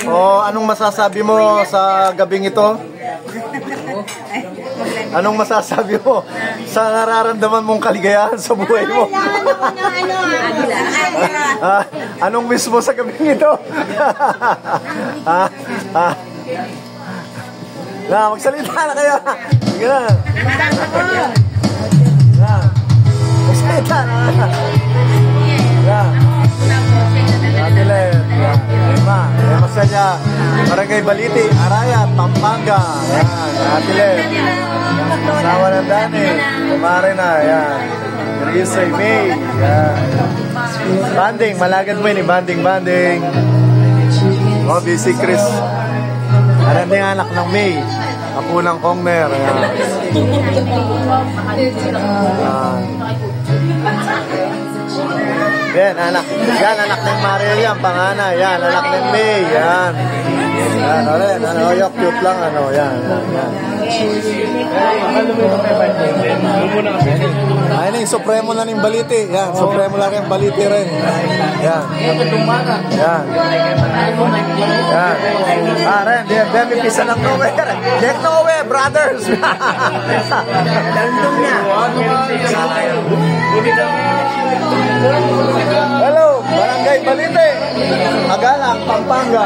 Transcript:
Oh, anong masasabi mo sa gabing ito? Anong masasabi mo sa nararamdaman mong kaligayahan sa buhay mo? Anong wish mo sa gabing ito? Magsalita na kayo. Sige na. Magsalita na. Masaya, Barangay Baliti, Arayat, Pampanga. Yan, Sawa ng Dani, kumare na, yan. Teresa, May, yan. Banding, malagad mo yun, banding. Oh, busy Chris. Alam niya anak ng May. Apo ng Kongner. Yan. Yan, anak. Yan, anak ng Maria yan, pangana. Yan, anak ng May. Yan. Yan, yan. Cute lang, yan. Ayun yung Supremo na ng Baliti. Yan, Supremo lang yung Baliti rin. Yan. Yan. Yan. Ren, demi pisa ng nowhere. Get nowhere, brothers. Hello, Barangay Baliti, Magalang, Pampanga.